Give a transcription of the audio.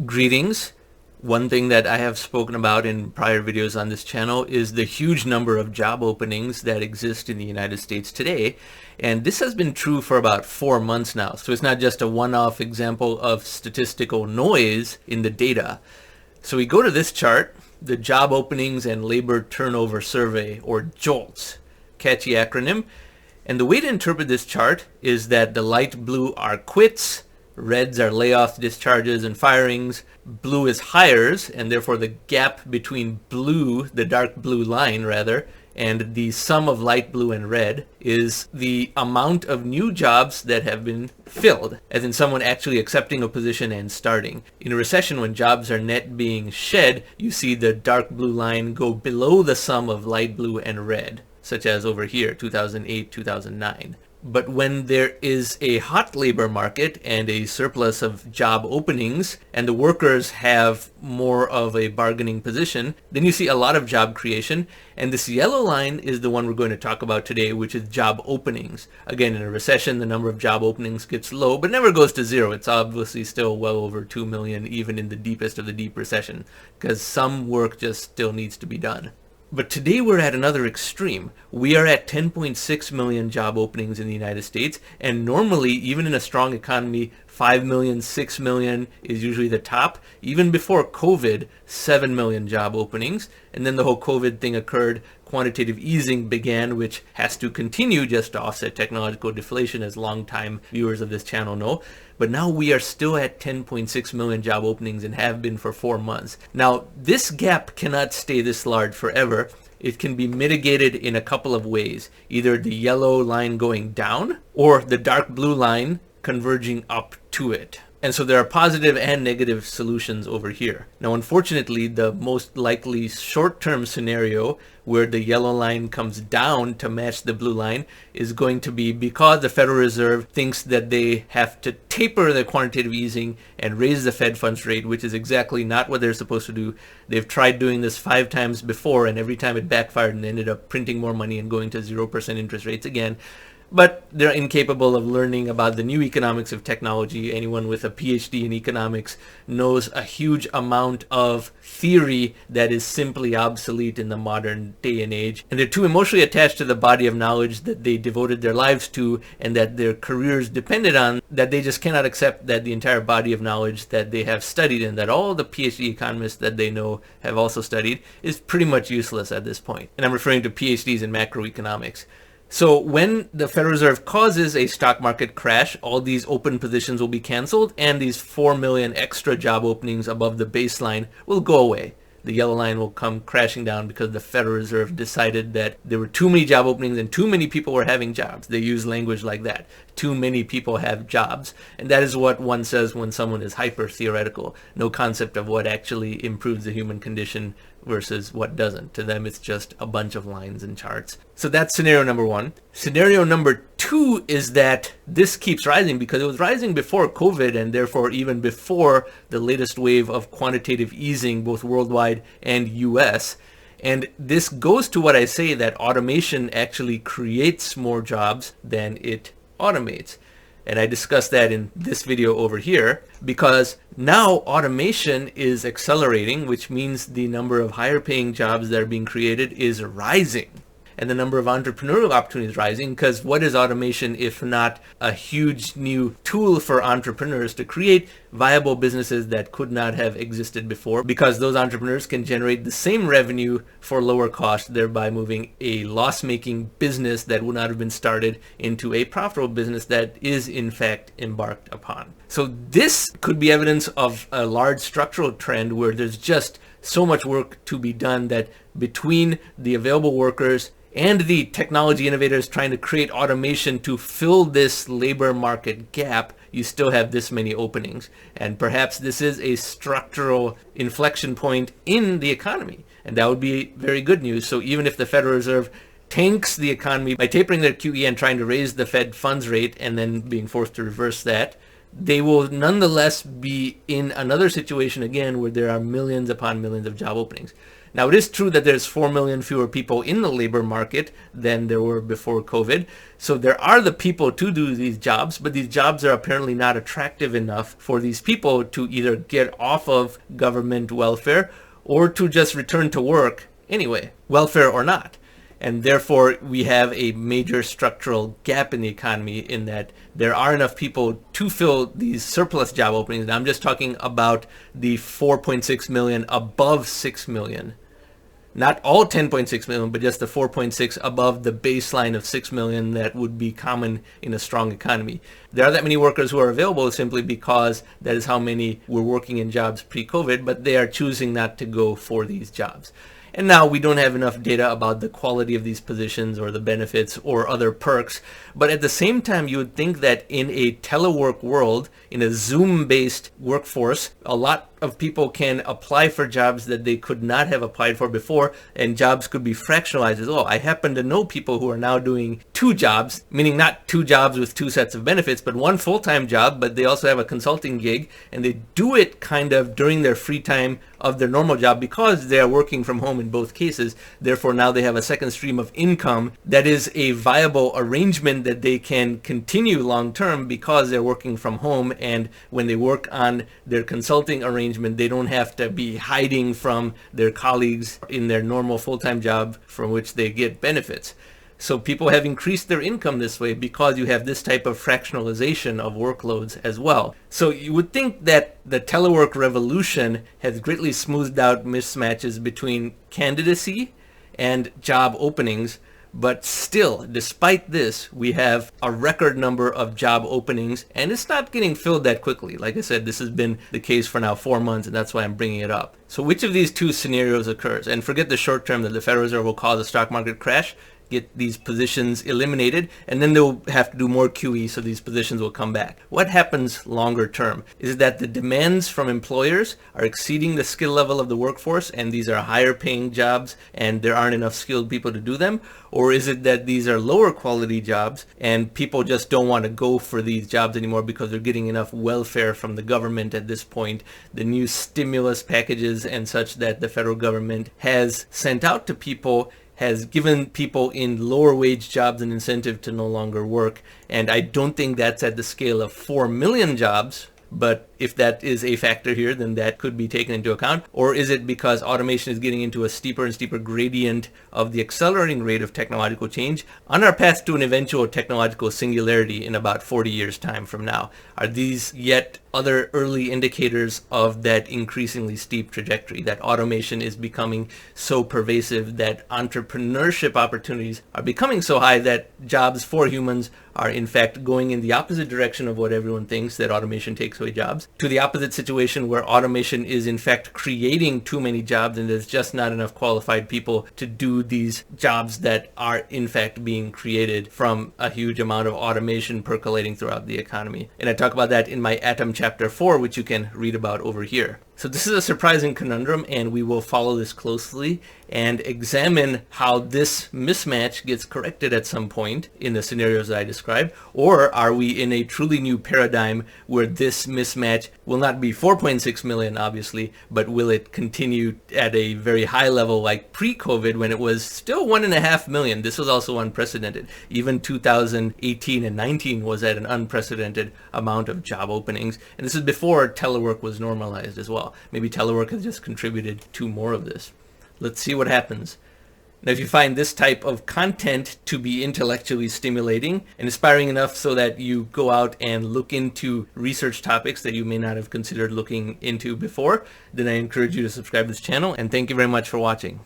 Greetings. One thing that I have spoken about in prior videos on this channel is the huge number of job openings that exist in the United States today. And this has been true for about 4 months now. So it's not just a one-off example of statistical noise in the data. So we go to this chart, the Job Openings and Labor Turnover Survey, or JOLTS, catchy acronym. And the way to interpret this chart is that the light blue are quits, reds are layoffs, discharges, and firings. Blue is hires, and therefore the gap between blue, the dark blue line rather, and the sum of light blue and red is the amount of new jobs that have been filled, as in someone actually accepting a position and starting. In a recession, when jobs are net being shed, you see the dark blue line go below the sum of light blue and red, such as over here, 2008, 2009. But when there is a hot labor market and a surplus of job openings and the workers have more of a bargaining position, then you see a lot of job creation. And this yellow line is the one we're going to talk about today, which is job openings. Again, in a recession, the number of job openings gets low, but never goes to zero. It's obviously still well over 2 million, even in the deepest of the deep recession, because some work just still needs to be done. But today we're at another extreme. We are at 10.6 million job openings in the United States, and normally, even in a strong economy, 5 million, 6 million is usually the top. Even before COVID, 7 million job openings, and then the whole COVID thing occurred, quantitative easing began, which has to continue just to offset technological deflation, as longtime viewers of this channel know. But now we are still at 10.6 million job openings and have been for 4 months. Now, this gap cannot stay this large forever. It can be mitigated in a couple of ways. Either the yellow line going down or the dark blue line converging up to it. And so there are positive and negative solutions over here. Now, unfortunately, the most likely short-term scenario where the yellow line comes down to match the blue line is going to be because the Federal Reserve thinks that they have to taper the quantitative easing and raise the Fed funds rate, which is exactly not what they're supposed to do. They've tried doing this 5 times before, and every time it backfired and they ended up printing more money and going to 0% interest rates again. But they're incapable of learning about the new economics of technology. Anyone with a PhD in economics knows a huge amount of theory that is simply obsolete in the modern day and age. And they're too emotionally attached to the body of knowledge that they devoted their lives to and that their careers depended on, that they just cannot accept that the entire body of knowledge that they have studied and that all the PhD economists that they know have also studied is pretty much useless at this point. And I'm referring to PhDs in macroeconomics. So when the Federal Reserve causes a stock market crash, all these open positions will be canceled and these 4 million extra job openings above the baseline will go away. The yellow line will come crashing down because the Federal Reserve decided that there were too many job openings and too many people were having jobs. They use language like that. Too many people have jobs. And that is what one says when someone is hyper-theoretical. No concept of what actually improves the human condition versus what doesn't. To them, it's just a bunch of lines and charts. So that's scenario number 1. Scenario number 2 is that this keeps rising because it was rising before COVID and therefore even before the latest wave of quantitative easing, both worldwide and US. And this goes to what I say, that automation actually creates more jobs than it automates. And I discussed that in this video over here, because now automation is accelerating, which means the number of higher paying jobs that are being created is rising. And the number of entrepreneurial opportunities is rising, because what is automation if not a huge new tool for entrepreneurs to create viable businesses that could not have existed before, because those entrepreneurs can generate the same revenue for lower cost, thereby moving a loss-making business that would not have been started into a profitable business that is in fact embarked upon. So this could be evidence of a large structural trend where there's just so much work to be done that between the available workers and the technology innovators trying to create automation to fill this labor market gap, you still have this many openings. And perhaps this is a structural inflection point in the economy. And that would be very good news. So even if the Federal Reserve tanks the economy by tapering their QE and trying to raise the Fed funds rate and then being forced to reverse that, they will nonetheless be in another situation again where there are millions upon millions of job openings. Now, it is true that there's 4 million fewer people in the labor market than there were before COVID. So there are the people to do these jobs, but these jobs are apparently not attractive enough for these people to either get off of government welfare or to just return to work anyway, welfare or not. And therefore, we have a major structural gap in the economy in that there are enough people to fill these surplus job openings. And I'm just talking about the 4.6 million above 6 million. Not all 10.6 million, but just the 4.6 above the baseline of 6 million that would be common in a strong economy. There are that many workers who are available simply because that is how many were working in jobs pre-COVID, but they are choosing not to go for these jobs. And now we don't have enough data about the quality of these positions or the benefits or other perks. But at the same time, you would think that in a telework world, in a Zoom-based workforce, a lot of people can apply for jobs that they could not have applied for before, and jobs could be fractionalized as well. I happen to know people who are now doing 2 jobs, meaning not 2 jobs with 2 sets of benefits, but 1 full-time job, but they also have a consulting gig, and they do it kind of during their free time of their normal job because they are working from home in both cases. Therefore, now they have a second stream of income that is a viable arrangement that they can continue long-term because they're working from home, and when they work on their consulting arrangement, they don't have to be hiding from their colleagues in their normal full-time job from which they get benefits. So people have increased their income this way because you have this type of fractionalization of workloads as well. So you would think that the telework revolution has greatly smoothed out mismatches between candidacy and job openings. But still, despite this, we have a record number of job openings, and it's not getting filled that quickly. Like I said, this has been the case for now 4 months, and that's why I'm bringing it up. So which of these 2 scenarios occurs? And forget the short term that the Federal Reserve will cause a stock market crash, get these positions eliminated, and then they'll have to do more QE so these positions will come back. What happens longer term? Is it that the demands from employers are exceeding the skill level of the workforce, and these are higher paying jobs and there aren't enough skilled people to do them? Or is it that these are lower quality jobs and people just don't want to go for these jobs anymore because they're getting enough welfare from the government at this point, the new stimulus packages and such that the federal government has sent out to people has given people in lower wage jobs an incentive to no longer work. And I don't think that's at the scale of 4 million jobs, but if that is a factor here, then that could be taken into account. Or is it because automation is getting into a steeper and steeper gradient of the accelerating rate of technological change on our path to an eventual technological singularity in about 40 years' time from now? Are these yet other early indicators of that increasingly steep trajectory, that automation is becoming so pervasive, that entrepreneurship opportunities are becoming so high that jobs for humans are in fact going in the opposite direction of what everyone thinks, that automation takes away jobs, to the opposite situation where automation is in fact creating too many jobs and there's just not enough qualified people to do these jobs that are in fact being created from a huge amount of automation percolating throughout the economy. And I talk about that in my Atom Chapter 4, which you can read about over here. So this is a surprising conundrum, and we will follow this closely and examine how this mismatch gets corrected at some point in the scenarios that I described. Or are we in a truly new paradigm where this mismatch will not be 4.6 million, obviously, but will it continue at a very high level like pre-COVID when it was still 1.5 million? This was also unprecedented. Even 2018 and 19 was at an unprecedented amount of job openings. And this is before telework was normalized as well. Maybe telework has just contributed to more of this. Let's see what happens. Now, if you find this type of content to be intellectually stimulating and inspiring enough so that you go out and look into research topics that you may not have considered looking into before, then I encourage you to subscribe to this channel, and thank you very much for watching.